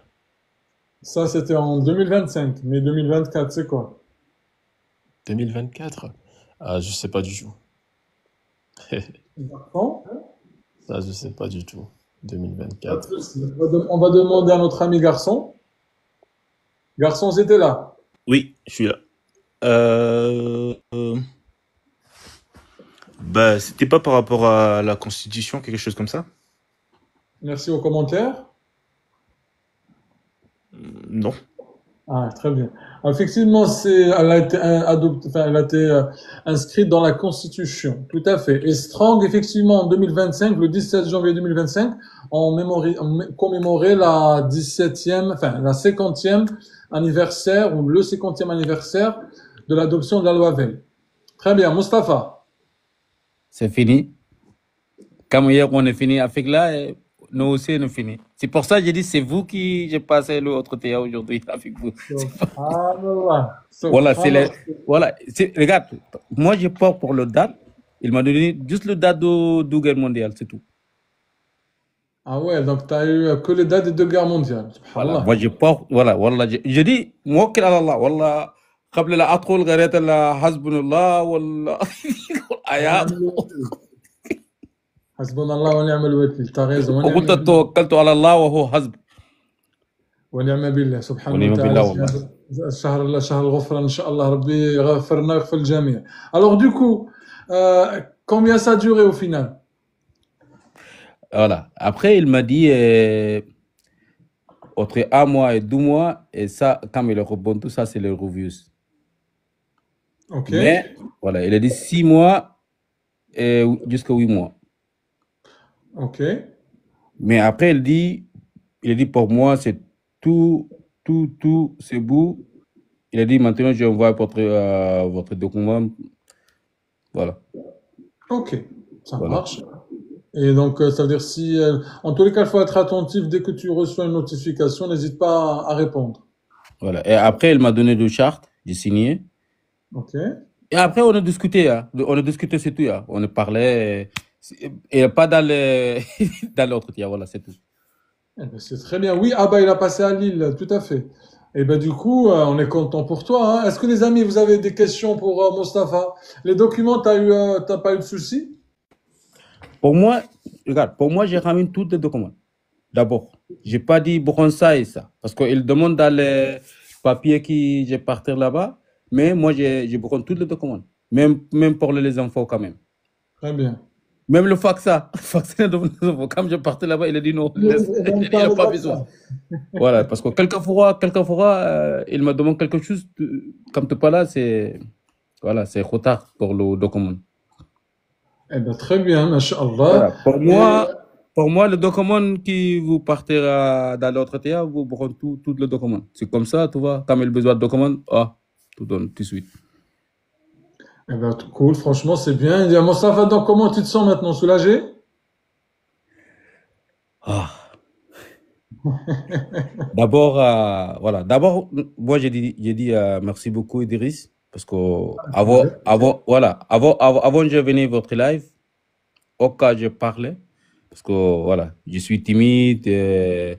Ça, c'était en 2025. Mais 2024, c'est quoi? 2024? Je sais pas du tout. Ça, je sais pas du tout. 2024. On va demander à notre ami garçon. Garçon, c'était là. Oui, je suis là. Bah, c'était pas par rapport à la Constitution, quelque chose comme ça? Merci aux commentaires. Non. Ah, très bien. Effectivement, elle a été adoptée, enfin, elle a été inscrite dans la Constitution. Tout à fait. Et Strong, effectivement, en 2025, le 17 janvier 2025, on commémorait la 17e, enfin, la 50e anniversaire, ou le 50e anniversaire de l'adoption de la loi Veil. Très bien. Mustapha. C'est fini. Comme hier, on est fini avec là, nous aussi, on est fini. C'est pour ça que j'ai dit, c'est vous qui j'ai passé l'autre théâtre aujourd'hui avec vous. Voilà, regarde, moi j'ai peur pour le date. Il m'a donné juste le date de guerre mondiale, c'est tout. Ah ouais, donc tu as eu que les dates des deux guerres mondiales. Voilà, moi j'ai peur, voilà, je dis, moi, Allah, wallah, قبل لا أدخل غيرت الله حسبنا الله والله آيات حسبنا الله ونعم الوكيل. t'as raison. وقلت توكلت على الله وهو حسب. ونعم بالله سبحانه وتعالى. شهر الغفران إن شاء الله ربي يغفرنا ويغفر الجميع. Alors du coup, combien ça a duré au final? Voilà. Après, il m'a dit entre 1 mois et 2 mois, et ça, quand il rebond, tout ça, c'est les reviews. Ok. Mais, voilà, il a dit 6 mois et jusqu'à 8 mois. Ok. Mais après, il dit pour moi, c'est tout, c'est beau. Il a dit maintenant, je envoie votre document. Voilà. Ok, ça marche. Et donc, ça veut dire si... en tous les cas, il faut être attentif. Dès que tu reçois une notification, n'hésite pas à répondre. Voilà. Et après, il m'a donné 2 chartes. J'ai signé. Ok. Et après, on a discuté. Hein. On a discuté, c'est tout. Hein. On a parlé. Et pas dans l'entretien. Voilà, c'est tout. Eh ben, c'est très bien. Oui, il a passé à Lille, tout à fait. Et ben du coup, on est content pour toi. Hein. Est-ce que les amis, vous avez des questions pour Mustapha? Les documents, t'as pas eu de soucis? Pour moi, regarde, j'ai ramené tous les documents. D'abord, j'ai pas dit bon ça et ça, parce qu'il demande dans papier qui j'ai partir là-bas, mais moi, je prends tous les documents. Même pour les infos quand même. Très bien. Même le faxa. Quand je partais là-bas, il a dit non, il n'a pas besoin. Voilà, parce que quelquefois, il me demande quelque chose, comme tu n'es pas là, c'est voilà, c'est trop tard pour le document. Eh ben, très bien, masha'Allah. Voilà. Pour moi, le document qui vous partez dans l'autre théâtre, vous prenez tout le document. C'est comme ça, tu vois, quand il a besoin de document, tout donne tout de suite. Eh ben, cool, franchement, c'est bien. Et Mostafa, donc, comment tu te sens maintenant? Soulagé? D'abord, voilà. D'abord, moi, j'ai dit merci beaucoup, Idriss, parce que avant, je venais à votre live, au cas je parlais, parce que voilà, je suis timide, je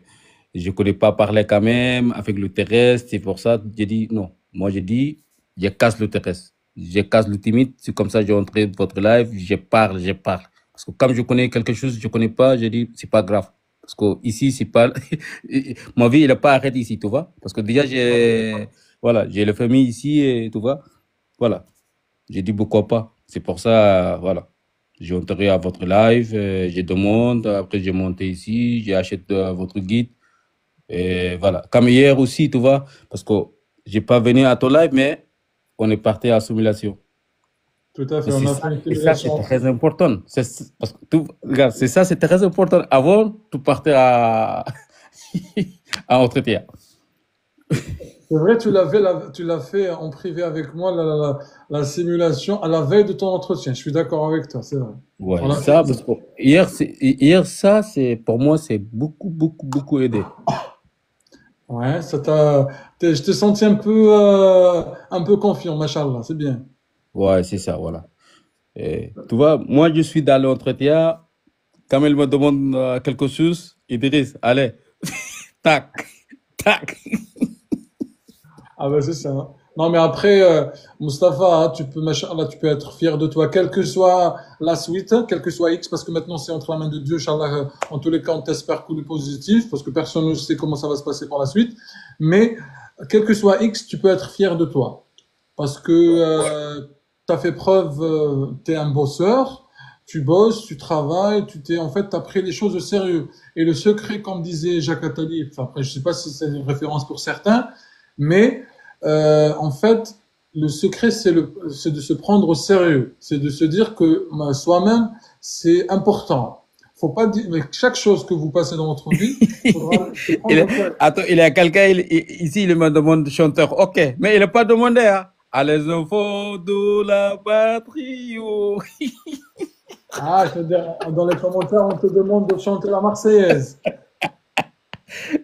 ne connais pas parler quand même avec le terrestre, c'est pour ça que j'ai dit non. Moi, j'ai dit, je casse le terrestre. Je casse le timide, c'est comme ça que j'ai entré dans votre live, je parle. Parce que comme je connais quelque chose, je ne connais pas, j'ai dit, c'est pas grave. Parce que ici, c'est pas. Ma vie, elle n'a pas arrêté ici, tu vois. Parce que déjà, j'ai la famille ici, et tu vois. Voilà. J'ai dit pourquoi pas. C'est pour ça, voilà. J'ai entré à votre live, je demande, après j'ai monté ici, j'ai acheté votre guide. Et voilà. Comme hier aussi, tu vois. Parce que je n'ai pas venu à ton live, mais on est parti à simulation. Tout à fait, on a fait une et ça, c'est très important. Parce que regarde, c'est très important. Avant, tu partais à entretien. C'est vrai, tu l'as fait en privé avec moi, la simulation, à la veille de ton entretien. Je suis d'accord avec toi, c'est vrai. Ouais, ça, parce que hier, ça, pour moi, c'est beaucoup aidé. Ouais, je t'ai senti un peu confiant, machallah, c'est bien. Ouais, c'est ça, voilà. Et, tu vois, moi, je suis dans l'entretien. Quand elle me demande quelque chose, Idriss, allez, tac. Ah ben c'est ça. Non, mais après, Mustapha, tu peux être fier de toi, quelle que soit la suite, quel que soit X, parce que maintenant c'est entre la main de Dieu, Inch'Allah, en tous les cas, on t'espère que du positif, parce que personne ne sait comment ça va se passer par la suite. Mais, quel que soit X, tu peux être fier de toi. Parce que tu as fait preuve, tu es un bosseur, tu bosses, tu travailles, en fait, tu as pris les choses au sérieux. Et le secret, comme disait Jacques Attali, enfin, après, je sais pas si c'est une référence pour certains, mais en fait, le secret, c'est de se prendre au sérieux. C'est de se dire que soi-même, c'est important. Faut pas dire, mais chaque chose que vous passez dans votre vie, attends, il y a quelqu'un ici, il me demande chanteur. Ok, mais il n'a pas demandé, hein. À les enfants de la patrie. Ah, je veux dire, dans les commentaires, on te demande de chanter la Marseillaise.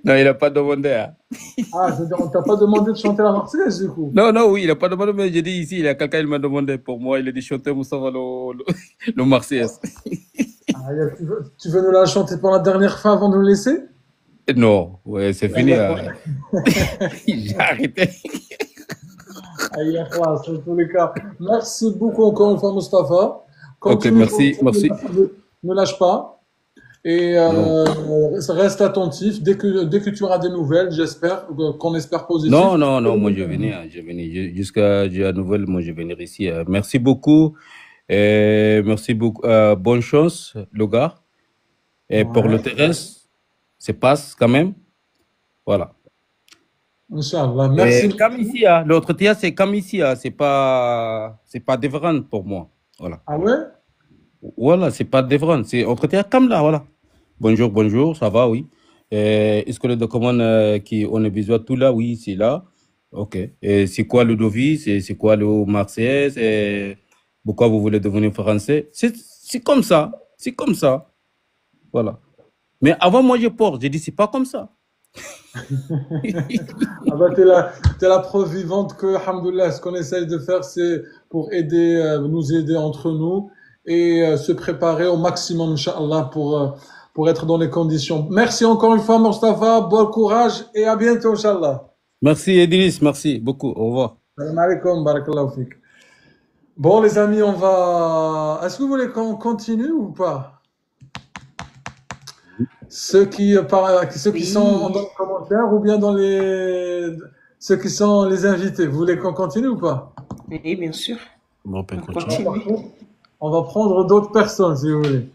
Non, il n'a pas demandé. Hein. Ah, je veux dire, on t'a pas demandé de chanter la Marseillaise, du coup. Non, oui, il n'a pas demandé, mais j'ai dit ici, il y a quelqu'un qui m'a demandé pour moi, il a dit chanter Moustapha le Marseillaise. Ah, tu veux nous la chanter pour la dernière fois avant de nous laisser? Non, ouais, c'est fini. J'ai arrêté. En tous les cas. Merci beaucoup encore une fois, Mustapha. Continue, ok, merci. Ne lâche pas. Et reste attentif. Dès que tu auras des nouvelles, j'espère, qu'on espère positif. Non, moi je venais. Jusqu'à j'ai la nouvelle, moi je vais venir ici. Merci beaucoup. Merci beaucoup. Bonne chance, le gars. Et pour le terrestre, c'est passe quand même. Voilà. Inch'Allah, merci. Comme ici, l'autre théâtre, c'est comme ici. C'est pas différent pour moi. Voilà. Ah ouais? Voilà, c'est pas différent. C'est autre théâtre comme là, voilà. Bonjour, ça va, oui. Est-ce que le document on a besoin de tout là? Oui, c'est là. Ok. Et c'est quoi le devis? C'est quoi le Marseillais? Pourquoi vous voulez devenir français? C'est comme ça. C'est comme ça. Voilà. Mais avant, moi, j'ai dit, c'est pas comme ça. Ah bah t'es la preuve vivante que, alhamdoulilah, ce qu'on essaye de faire, c'est pour nous aider entre nous et se préparer au maximum, Inch'Allah, pour être dans les conditions. Merci encore une fois, Mustapha, bon courage et à bientôt, Inch'Allah. Merci, Idriss, merci beaucoup. Au revoir. Salam alaikum, barakallahu fik. Bon, les amis, est-ce que vous voulez qu'on continue ou pas? Ceux qui sont dans les commentaires ou bien ceux qui sont les invités. Vous voulez qu'on continue ou pas? Oui, bien sûr. Bon, on peut On continuer. continue. On va prendre d'autres personnes si vous voulez.